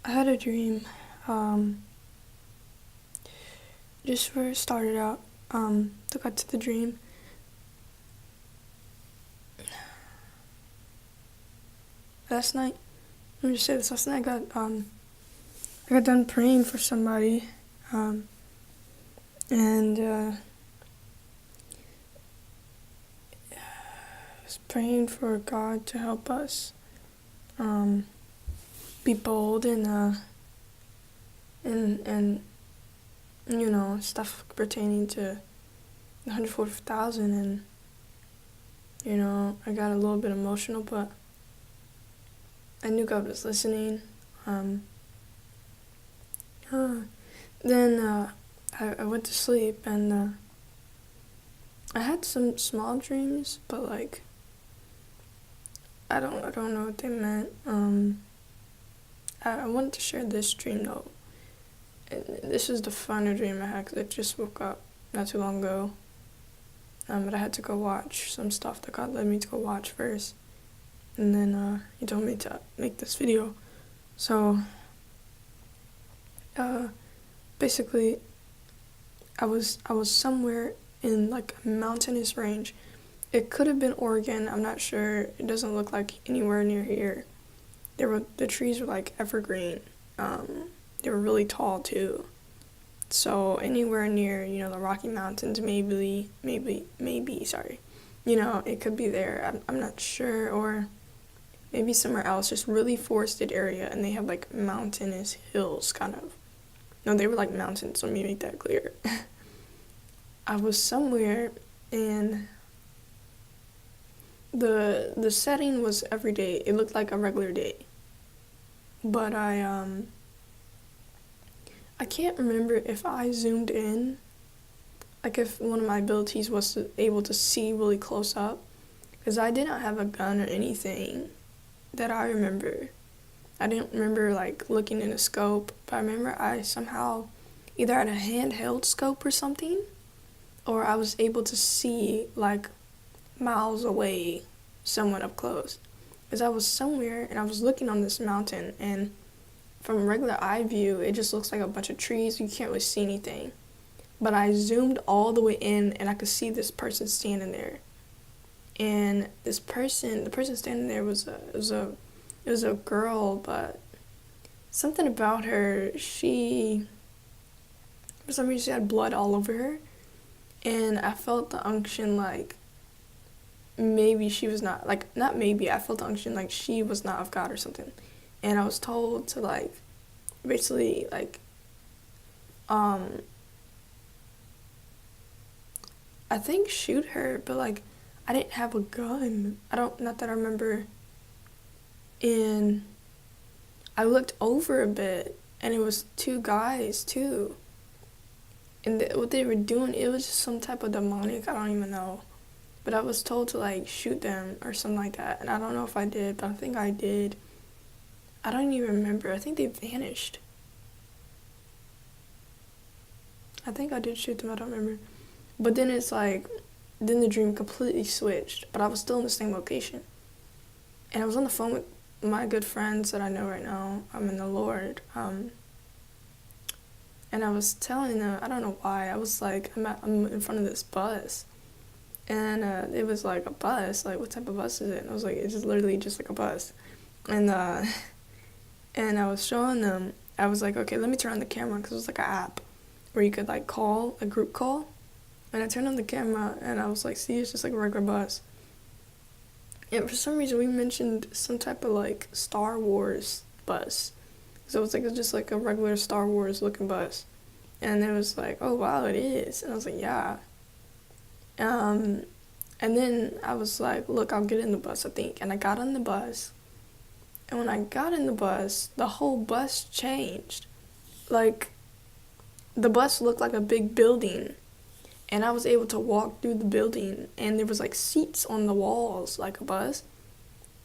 I had a dream. Um, just where it started out. To cut to the dream. Last night, let me just say this. Last night, I got done praying for somebody, and I was praying for God to help us, be bold and stuff pertaining to the 140,000, and I got a little bit emotional, but I knew God was listening. Then I went to sleep, and I had some small dreams, but like I don't know what they meant. I wanted to share this dream though. And this is the final dream I had because I just woke up not too long ago. But I had to go watch some stuff that God led me to go watch first, and then He told me to make this video. So basically, I was somewhere in like a mountainous range. It could have been Oregon. I'm not sure. It doesn't look like anywhere near here. The trees were like evergreen. They were really tall too. So anywhere near, the Rocky Mountains, maybe, sorry. It could be there. I'm not sure, or maybe somewhere else, just really forested area, and they have like mountainous hills, kind of. No, they were like mountains, let me make that clear. I was somewhere, and the setting was every day. It looked like a regular day. But I can't remember if I zoomed in, like if one of my abilities was able to see really close up, because I did not have a gun or anything that I remember. I didn't remember like looking in a scope, but I remember I somehow either had a handheld scope or something, or I was able to see like miles away, someone up close. Because I was somewhere and I was looking on this mountain, and from regular eye view, it just looks like a bunch of trees. You can't really see anything. But I zoomed all the way in, and I could see this person standing there. And the person standing there was a girl, but something about her, for some reason, she had blood all over her. And I felt the unction, like, maybe she was not, like, not maybe, I felt the unction, like, she was not of God or something. And I was told to, like, basically, like, I think shoot her, but, like, I didn't have a gun. Not that I remember. And I looked over a bit, and it was two guys, too. And what they were doing, it was just some type of demonic, I don't even know. But I was told to, like, shoot them or something like that. And I don't know if I did, but I think I did. I don't even remember. I think they vanished. I think I did shoot them, I don't remember. But then it's like, then the dream completely switched. But I was still in the same location. And I was on the phone with my good friends that I know right now. I'm in the Lord. And I was telling them, I don't know why, I was like, I'm in front of this bus. And it was like a bus, like, what type of bus is it? And I was like, it's just literally just like a bus. And and I was showing them, I was like, okay, let me turn on the camera, because it was like an app where you could like call, a group call. And I turned on the camera, and I was like, see, it's just like a regular bus. And for some reason, we mentioned some type of like Star Wars bus. So it was just like a regular Star Wars looking bus. And it was like, oh wow, it is. And I was like, yeah. And then I was like, look, I'll get in the bus, I think. And I got on the bus. And when I got in the bus, the whole bus changed. Like, the bus looked like a big building. And I was able to walk through the building. And there was like seats on the walls, like a bus.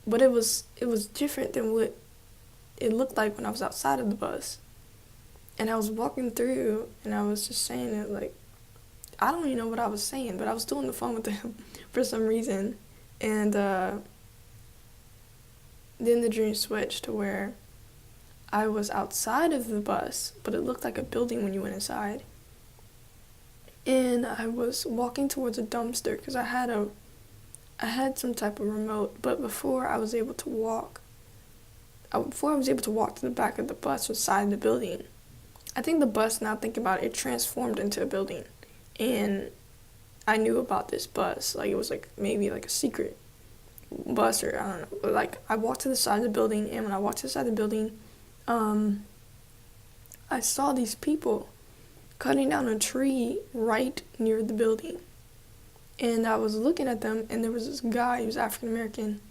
But it was different than what it looked like when I was outside of the bus. And I was walking through, and I was just saying it like, I don't even know what I was saying, but I was still on the phone with them for some reason. And then the dream switched to where I was outside of the bus, but it looked like a building when you went inside. And I was walking towards a dumpster because I had some type of remote, but before I was able to walk to the back of the bus or side of the building, I think the bus, now thinking about it, transformed into a building. And I knew about this bus. Like, it was like maybe like a secret bus, or I don't know. But like, I walked to the side of the building, and when I walked to the side of the building, I saw these people cutting down a tree right near the building. And I was looking at them, and there was this guy, he was African American,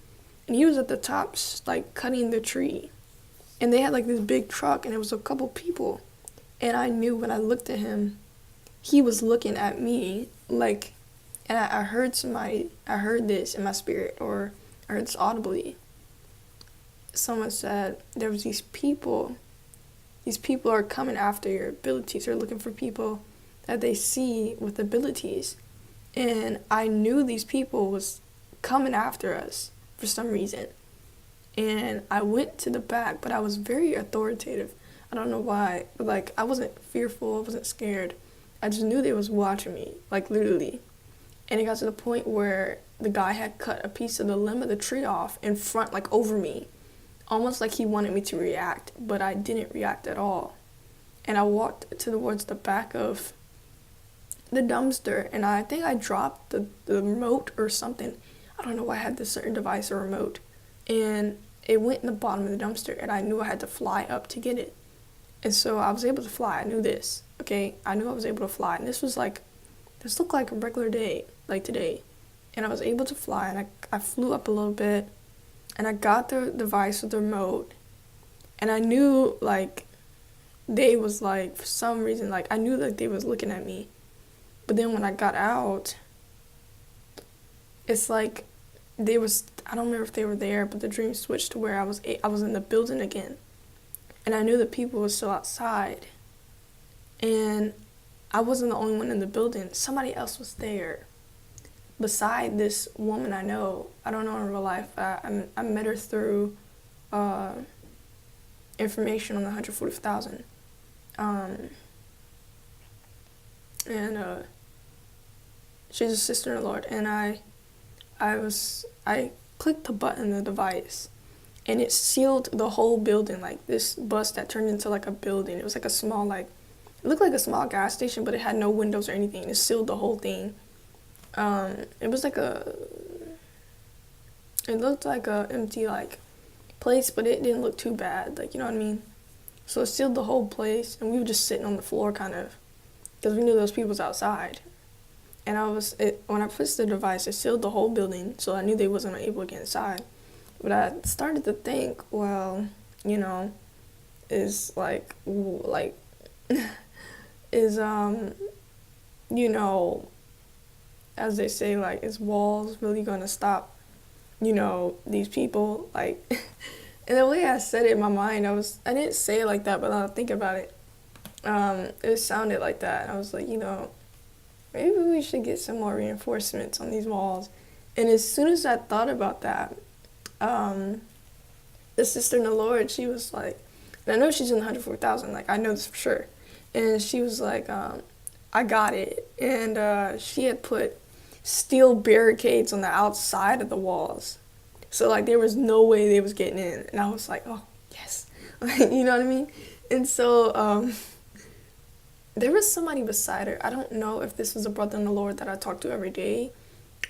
and he was at the top, like, cutting the tree. And they had like this big truck, and it was a couple people. And I knew when I looked at him, he was looking at me, like, and I heard this in my spirit, or I heard this audibly. Someone said, there was these people are coming after your abilities. They're looking for people that they see with abilities. And I knew these people was coming after us for some reason. And I went to the back, but I was very authoritative. I don't know why, but like, I wasn't fearful, I wasn't scared. I just knew they was watching me, like, literally. And it got to the point where the guy had cut a piece of the limb of the tree off in front, like, over me. Almost like he wanted me to react, but I didn't react at all. And I walked towards the back of the dumpster, and I think I dropped the remote or something. I don't know why I had this certain device or remote. And it went in the bottom of the dumpster, and I knew I had to fly up to get it. And so I was able to fly. I knew this, okay? I knew I was able to fly. And this looked like a regular day, like today. And I was able to fly, and I flew up a little bit, and I got the device with the remote. And I knew, like, they was, like, for some reason, like, I knew that they was looking at me. But then when I got out, it's like I don't remember if they were there, but the dream switched to where I was in the building again. And I knew the people were still outside. And I wasn't the only one in the building. Somebody else was there. Beside this woman I know. I don't know in real life. I met her through information on the 145,000. And she's a sister in the Lord. And I clicked the button on the device, and it sealed the whole building, like this bus that turned into like a building. It was like a small, like, it looked like a small gas station, but it had no windows or anything. It sealed the whole thing. It looked like a empty, like, place, but it didn't look too bad, like, you know what I mean? So it sealed the whole place, and we were just sitting on the floor, kind of, because we knew those people was outside. And when I pushed the device, it sealed the whole building, so I knew they wasn't able to get inside. But I started to think, well, you know, is you know, as they say, like, is walls really gonna stop, you know, these people? Like, and the way I said it in my mind, I didn't say it like that, but I think about it. It sounded like that. I was like, you know, maybe we should get some more reinforcements on these walls. And as soon as I thought about that, the sister in the Lord, she was like, and I know she's in the 104,000, like, I know this for sure. And she was like, I got it. And she had put steel barricades on the outside of the walls. So, like, there was no way they was getting in. And I was like, oh, yes. Like, you know what I mean? And so, there was somebody beside her. I don't know if this was a brother in the Lord that I talked to every day,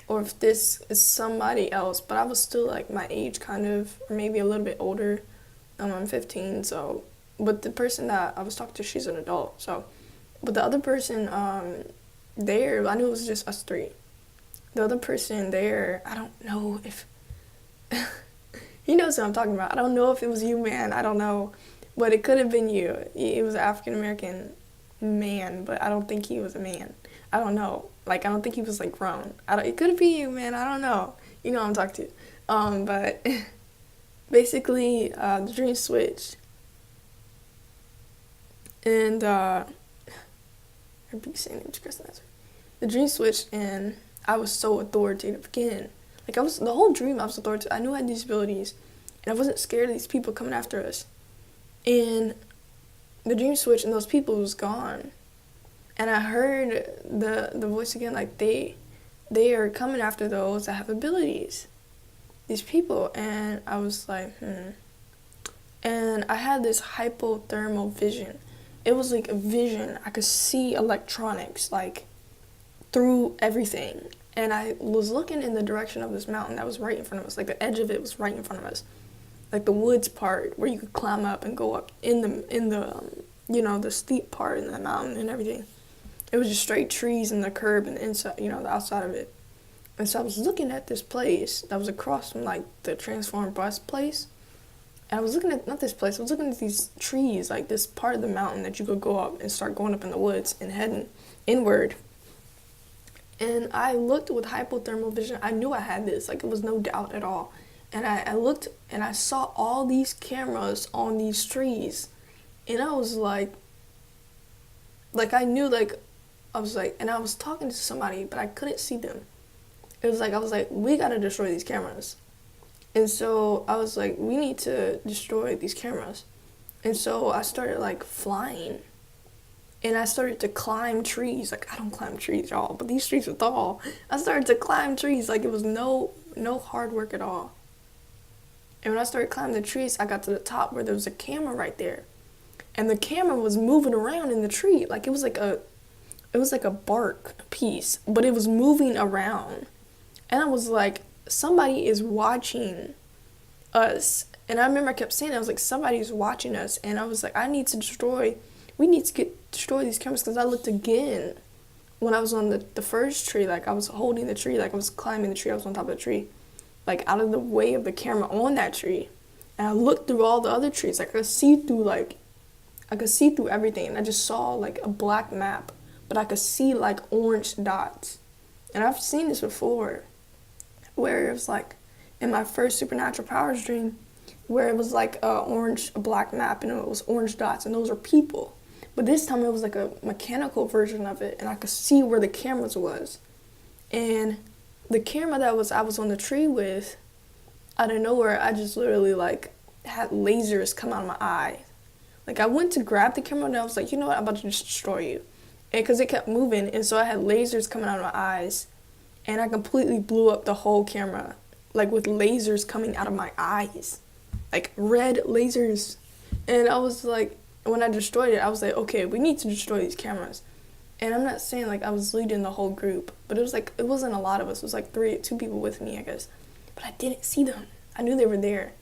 or if this is somebody else, but I was still, like, my age, kind of, or maybe a little bit older. I'm 15, so, but the person that I was talking to, she's an adult, so, but the other person, there, I knew it was just us three. The other person there, I don't know if, he knows what I'm talking about. I don't know if it was you, man, I don't know, but it could have been you. It was an African-American man, but I don't think he was a man. I don't know. Like, I don't think he was, like, grown. It could be you, man. I don't know. You know what I'm talking to. But basically, the dream switched. And, I keep saying it, the dream switched, and I was so authoritative again. Like, the whole dream, I was authoritative. I knew I had these abilities, and I wasn't scared of these people coming after us. And the dream switched and those people was gone. And I heard the voice again, like they are coming after those that have abilities. These people. And I was like, And I had this hypothermal vision. It was like a vision. I could see electronics like through everything. And I was looking in the direction of this mountain that was right in front of us. Like the edge of it was right in front of us. Like the woods part where you could climb up and go up in the the steep part in the mountain and everything. It was just straight trees and the curb and the inside, the outside of it. And so I was looking at this place that was across from like the transformed bus place. And I was looking at, not this place, I was looking at these trees, like this part of the mountain that you could go up and start going up in the woods and heading inward. And I looked with hypothermal vision. I knew I had this, like it was no doubt at all. And I looked and I saw all these cameras on these trees. And I was like I knew, and I was talking to somebody, but I couldn't see them. It was like, I was like, we gotta destroy these cameras. And so I was like, we need to destroy these cameras. And so I started like flying. And I started to climb trees. Like, I don't climb trees, y'all, but these trees are tall. I started to climb trees like it was no hard work at all. And when I started climbing the trees, I got to the top where there was a camera right there. And the camera was moving around in the tree. Like it was like a bark piece, but it was moving around. And I was like, somebody is watching us. And I remember I kept saying, I was like, somebody's watching us. And I was like, we need to destroy these cameras. Because I looked again when I was on the first tree, like I was holding the tree, like I was climbing the tree, I was on top of the tree, like out of the way of the camera on that tree. And I looked through all the other trees, like I could see through everything. And I just saw like a black map, but I could see like orange dots. And I've seen this before, where it was like in my first supernatural powers dream, where it was like a black map and it was orange dots and those are people. But this time it was like a mechanical version of it and I could see where the cameras was. And the camera that I was on the tree with, out of nowhere, I just literally like had lasers come out of my eye. Like I went to grab the camera and I was like, you know what, I'm about to just destroy you. And because it kept moving, and so I had lasers coming out of my eyes. And I completely blew up the whole camera, like with lasers coming out of my eyes, like red lasers. And I was like, when I destroyed it, I was like, okay, we need to destroy these cameras. And I'm not saying like I was leading the whole group, but it was like, it wasn't a lot of us. It was like two people with me, I guess. But I didn't see them. I knew they were there.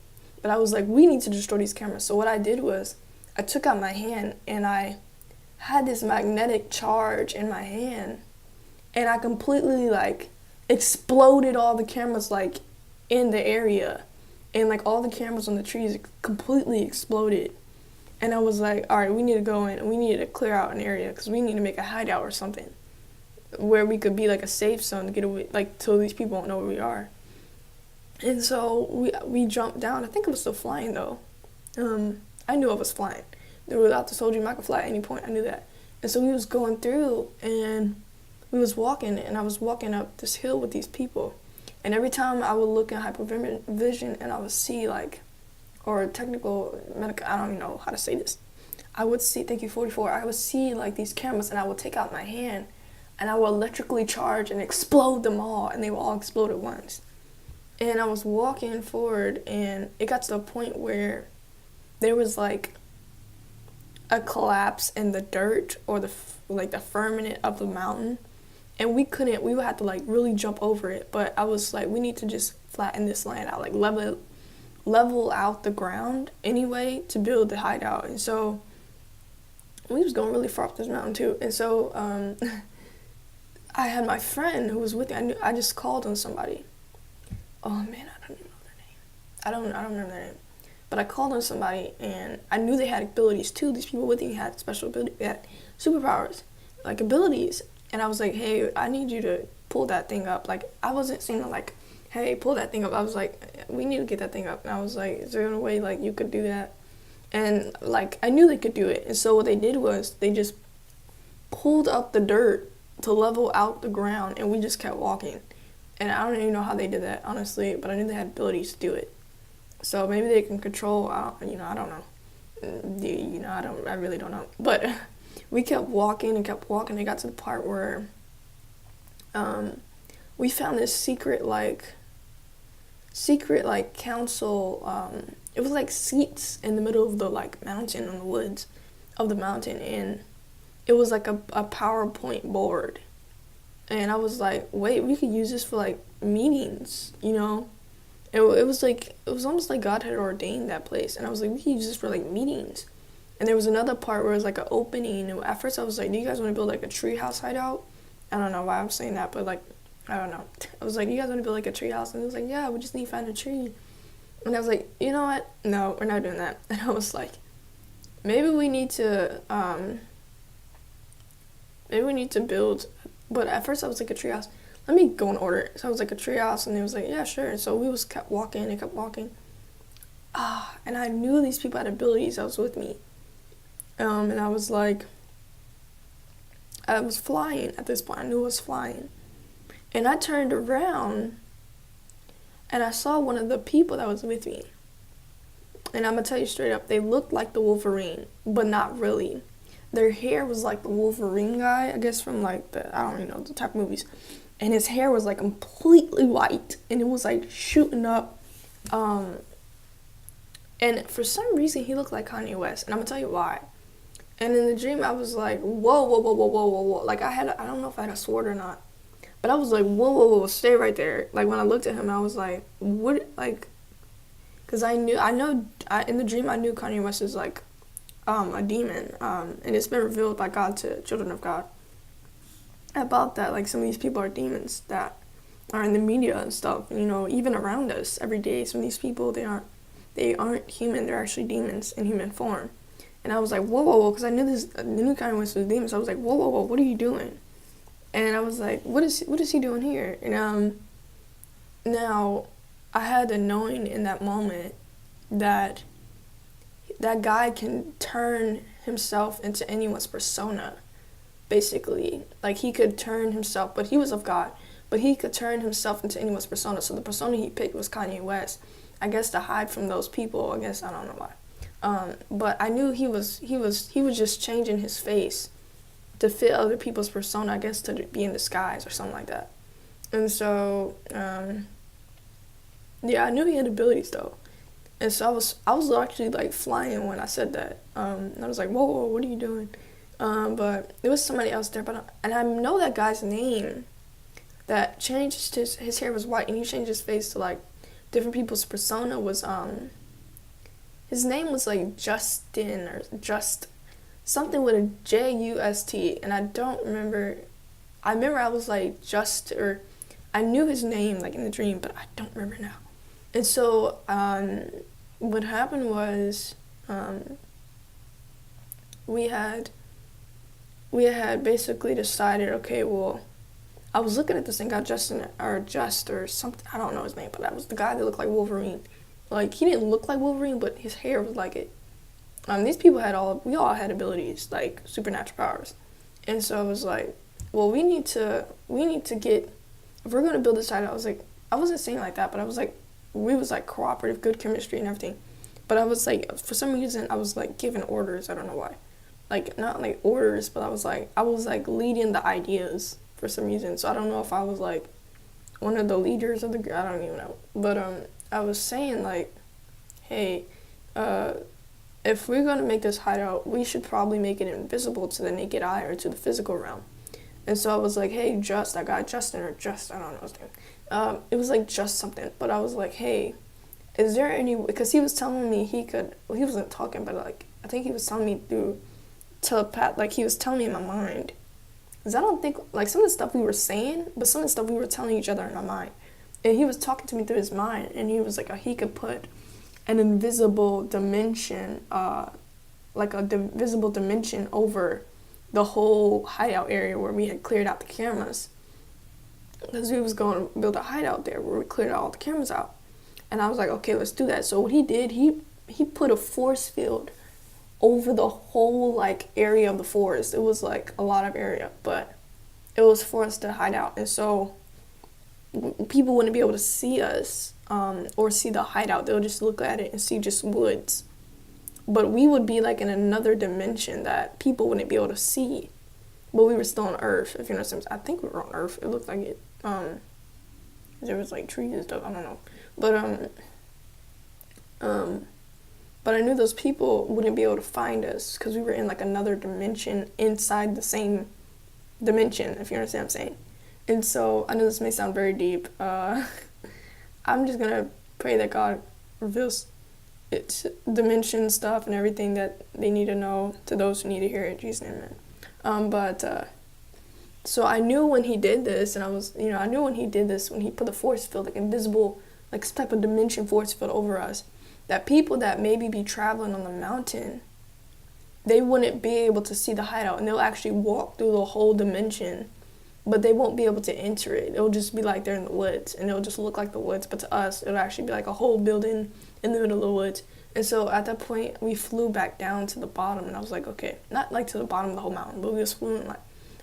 But I was like, we need to destroy these cameras. So what I did was I took out my hand and I had this magnetic charge in my hand. And I completely like exploded all the cameras like in the area. And like all the cameras on the trees completely exploded. And I was like, all right, we need to go in and we need to clear out an area because we need to make a hideout or something where we could be like a safe zone to get away, like till these people don't know where we are. And so we jumped down. I think I was still flying though. I knew I was flying. Without the soldier, I could fly at any point. I knew that. And so we was going through and we was walking, and I was walking up this hill with these people. And every time I would look in hypervision and I would see like, or technical medical, I don't even know how to say this. I would see, thank you 44, I would see like these cameras and I would take out my hand and I would electrically charge and explode them all, and they would all explode at once. And I was walking forward and it got to the point where there was like a collapse in the dirt or the firmament of the mountain, and we would have to like really jump over it. But I was like, we need to just flatten this land out, like level out the ground anyway to build the hideout. And so we was going really far up this mountain too. And so I had my friend who was with me. I just called on somebody. Oh man, I don't even know their name. I don't remember their name. But I called on somebody, and I knew they had abilities too. These people with me had special abilities, they had superpowers, like abilities. And I was like, hey, I need you to pull that thing up. Like, I wasn't saying like, hey, pull that thing up. I was like, we need to get that thing up. And I was like, is there a way like you could do that? And like, I knew they could do it. And so what they did was they just pulled up the dirt to level out the ground, and we just kept walking. And I don't even know how they did that, honestly, but I knew they had abilities to do it. So maybe they can control, I don't know. I really don't know. But we kept walking and kept walking. It got to the part where we found this secret council. It was like seats in the middle of the like mountain, in the woods of the mountain, and it was like a PowerPoint board. And I was like, wait, we could use this for like meetings, you know? It was almost like God had ordained that place. And I was like, we could use this for like meetings. And there was another part where it was like an opening. And at first I was like, do you guys want to build like a treehouse hideout? I don't know why I'm saying that, but like, I don't know. I was like, you guys want to build like a treehouse? And it was like, yeah, we just need to find a tree. And I was like, you know what? No, we're not doing that. And I was like, maybe we need to build. But at first I was like, a treehouse. Let me go in order. So I was like, a treehouse, and they was like, yeah, sure. And so we kept walking and kept walking. And I knew these people had abilities that was with me. And I was like, I was flying at this point. I knew I was flying. And I turned around, and I saw one of the people that was with me. And I'm going to tell you straight up, they looked like the Wolverine, but not really. Their hair was like the Wolverine guy, I guess from like the type of movies. And his hair was like completely white, and it was like shooting up. And for some reason, he looked like Kanye West, and I'm going to tell you why. And in the dream, I was like, whoa, whoa, whoa, whoa, whoa, whoa, whoa. Like I don't know if I had a sword or not, but I was like, whoa, whoa, whoa, stay right there. Like when I looked at him, I was like, what, like, because in the dream, I knew Kanye West is like a demon, and it's been revealed by God to children of God about that. Like some of these people are demons that are in the media and stuff, even around us every day. Some of these people, they aren't human, they're actually demons in human form. And I was like, whoa, whoa, whoa, because I knew Kanye West was a demon, so I was like, whoa, whoa, whoa, what are you doing? And I was like, what is he doing here? And now I had the knowing in that moment that guy can turn himself into anyone's persona, basically. Like he could turn himself, but he was of God, but he could turn himself into anyone's persona. So the persona he picked was Kanye West, I guess, to hide from those people. I guess, I don't know why. But I knew he was just changing his face to fit other people's persona, I guess, to be in disguise or something like that. And so, yeah, I knew he had abilities though. And so I was actually like flying when I said that. And I was like, whoa, whoa, what are you doing? But there was somebody else there, and I know that guy's name that changed his hair was white, and he changed his face to like different people's persona was, his name was like Justin or Just something with a J-U-S-T, and I don't remember. I remember I was like or I knew his name like in the dream, but I don't remember now. And so what happened was we had basically decided, okay, well, I was looking at this thing, got Justin or something, I don't know his name, but that was the guy that looked like Wolverine. Like he didn't look like Wolverine, but his hair was like it. These people we all had abilities, like supernatural powers. And so I was like, well, we need to get, if we're going to build this site, I was like, I wasn't saying like that, but I was like, we was like cooperative, good chemistry and everything. But I was like, for some reason, I was like giving orders. I don't know why. Like, not like orders, but I was like leading the ideas for some reason. So I don't know if I was like one of the leaders of the, I don't even know. But I was saying like, hey, if we're going to make this hideout, we should probably make it invisible to the naked eye or to the physical realm. And so I was like, hey, that guy Justin or Just, I don't know his name. It was like Just something. But I was like, hey, is there any, because he was telling me he wasn't talking, but like, I think he was telling me through telepath, like he was telling me in my mind. Because I don't think, like some of the stuff we were saying, but some of the stuff we were telling each other in our mind. And he was talking to me through his mind, and he was like, he could put an invisible dimension, visible dimension over the whole hideout area where we had cleared out the cameras. Because we was going to build a hideout there where we cleared all the cameras out. And I was like, okay, let's do that. So what he did, he put a force field over the whole like area of the forest. It was like a lot of area, but it was for us to hide out. And so people wouldn't be able to see us or see the hideout. They'll just look at it and see just woods. but we would be like in another dimension that people wouldn't be able to see. But we were still on Earth, if you know what I'm saying. I think we were on Earth. It looked like it. There was like trees and stuff. I don't know, but I knew those people wouldn't be able to find us because we were in like another dimension inside the same dimension, if you understand what I'm saying. And so I know this may sound very deep. I'm just gonna pray that God reveals its dimension stuff and everything that they need to know to those who need to hear it. Jesus' name, amen. So I knew when he did this, and I knew when he did this, when he put the force field, like invisible, like some type of dimension force field over us, that people that maybe be traveling on the mountain, they wouldn't be able to see the hideout, and they'll actually walk through the whole dimension, but they won't be able to enter it. It'll just be like they're in the woods, and it'll just look like the woods, but to us, it'll actually be like a whole building in the middle of the woods. And so at that point, we flew back down to the bottom, and I was like, okay, not like to the bottom of the whole mountain, but we just flew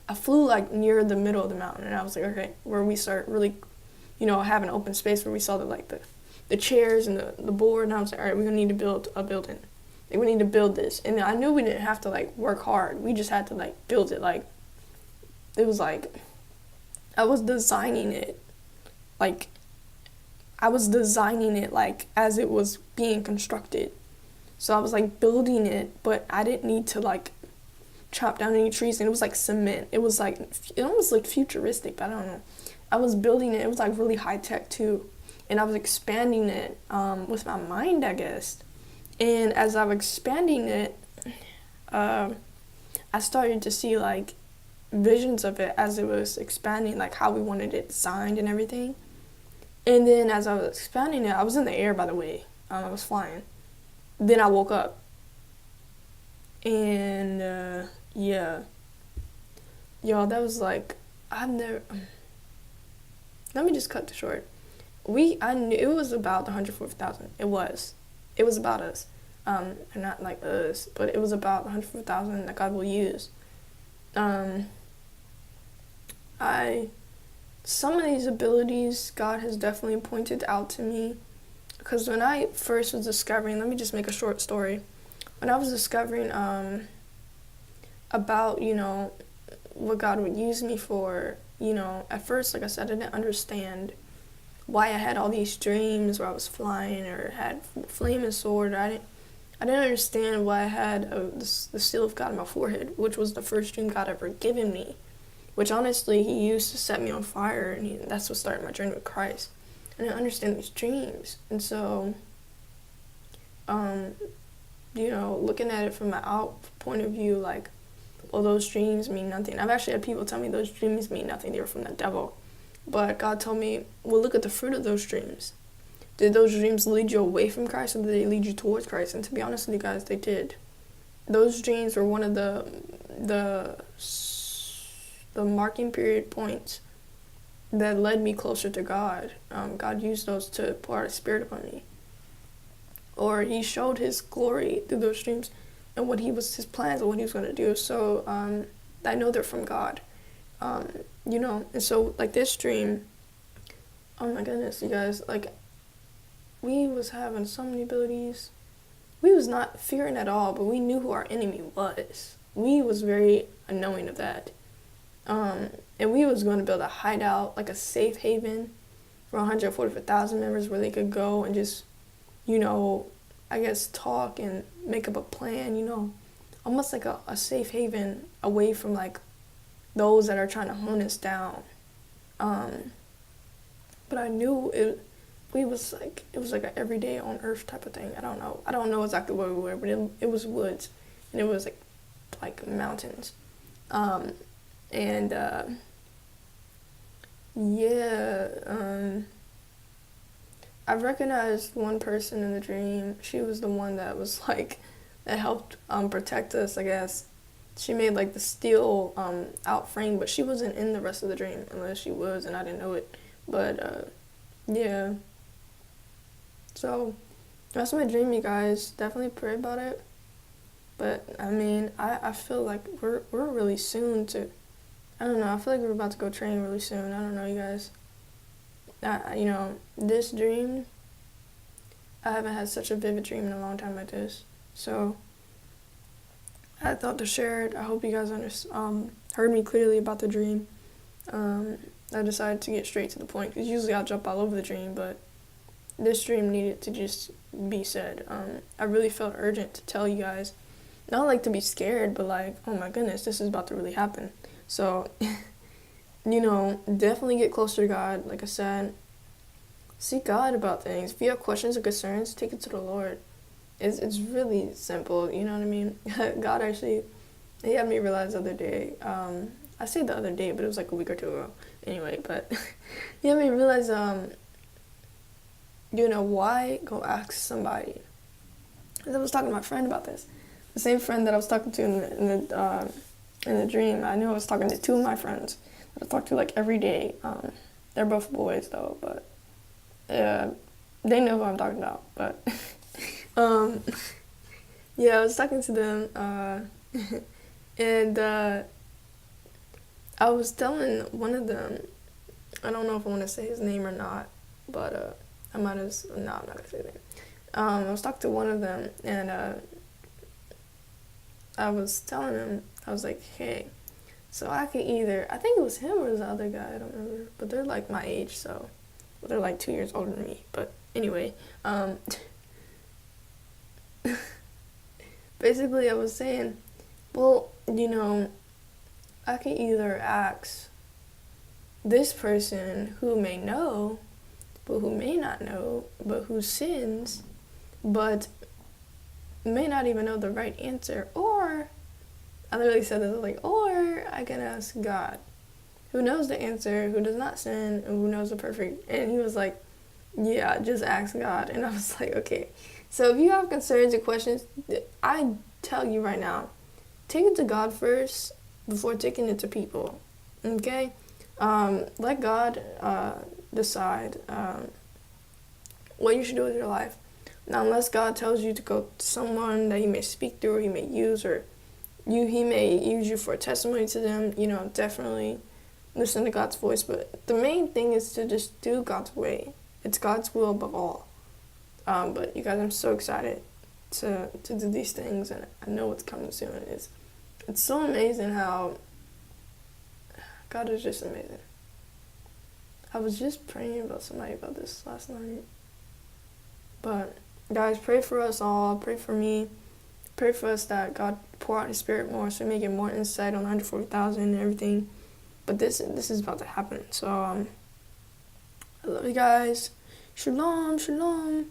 I flew like near the middle of the mountain, and I was like, okay, where we start really, having open space where we saw the chairs and the board, and I was like, all right, we're gonna need to build a building. Like, we need to build this. And I knew we didn't have to like work hard. We just had to like build it. Like, it was like I was designing it like as it was being constructed. So I was like building it, but I didn't need to like chop down any trees, and it was like cement. It was like, it almost looked futuristic, but I don't know. I was building it. It was like really high tech too, and I was expanding it with my mind, I guess. And as I was expanding it, I started to see like visions of it as it was expanding, like how we wanted it designed and everything. And then as I was expanding it, I was in the air, by the way. I was flying. Then I woke up. And yeah, y'all, that was like, let me just cut this short. I knew it was about the 140,000. It was about us, and not like us, but it was about the 140,000 that God will use. Some of these abilities God has definitely pointed out to me, because when I first was discovering, let me just make a short story. When I was discovering about, what God would use me for, at first, like I said, I didn't understand why I had all these dreams where I was flying or had flaming sword. I didn't understand why I had the seal of God on my forehead, which was the first dream God ever given me, which honestly He used to set me on fire, and that's what started my journey with Christ. I didn't understand these dreams, and so, looking at it from an out point of view, like, well, those dreams mean nothing. I've actually had people tell me those dreams mean nothing. They were from the devil. But God told me, well, look at the fruit of those dreams. Did those dreams lead you away from Christ, or did they lead you towards Christ? And to be honest with you guys, they did. Those dreams were one of the marking period points that led me closer to God. God used those to pour out His Spirit upon me. Or He showed His glory through those dreams and what His plans and what He was going to do. So I know they're from God. And so like this dream, oh my goodness, you guys, like, we was having so many abilities. We was not fearing at all, but we knew who our enemy was. We was very unknowing of that. And we was going to build a hideout, like a safe haven for 144,000 members where they could go and just, I guess talk and make up a plan, almost like a safe haven away from like those that are trying to hunt us down. But I knew it was like an everyday on earth type of thing. I don't know exactly where we were, but it was woods, and it was like mountains. I recognized one person in the dream. She was the one that was like, that helped protect us, I guess. She made like the steel out frame, but she wasn't in the rest of the dream, unless she was and I didn't know it. But yeah. So that's my dream, you guys. Definitely pray about it. But I mean, I feel like we're really soon to, I don't know, I feel like we're about to go train really soon. I don't know, you guys. This dream, I haven't had such a vivid dream in a long time like this. So I thought to share it. I hope you guys heard me clearly about the dream. I decided to get straight to the point because usually I'll jump all over the dream, but this dream needed to just be said. I really felt urgent to tell you guys, not like to be scared, but like, oh my goodness, this is about to really happen. So, definitely get closer to God. Like I said, seek God about things. If you have questions or concerns, take it to the Lord. It's really simple, you know what I mean? God actually, he had me realize the other day, I say the other day, but it was like a week or two ago. Anyway, but he had me realize, why go ask somebody? And I was talking to my friend about this. The same friend that I was talking to in the dream. I knew I was talking to two of my friends that I talk to like every day. They're both boys though, but they know who I'm talking about. But yeah, I was talking to them, and I was telling one of them. I don't know if I want to say his name or not, but I might as no, I'm not gonna say his name. I was talking to one of them, and I was telling him, I was like, hey, so I think it was him or the other guy, I don't remember, but they're like my age, so they're like 2 years older than me. But anyway, basically I was saying, well, I can either ask this person who may know, but who may not know, but who sins, but may not even know the right answer, or, I literally said this, I was like, or I can ask God, who knows the answer, who does not sin, and who knows the perfect, and he was like, yeah, just ask God, and I was like, okay. So if you have concerns or questions, I tell you right now, take it to God first before taking it to people, okay? Let God decide what you should do with your life. Now, unless God tells you to go to someone that he may speak through, or he may use, or he may use you for a testimony to them, definitely listen to God's voice. But the main thing is to just do God's way. It's God's will above all. But you guys, I'm so excited to do these things, and I know what's coming soon. It's so amazing how God is just amazing. I was just praying about somebody about this last night. But guys, pray for us all. Pray for me. Pray for us that God pour out his spirit more so we may get more insight on 140,000 and everything. But this is about to happen. So I love you guys. Shalom, shalom.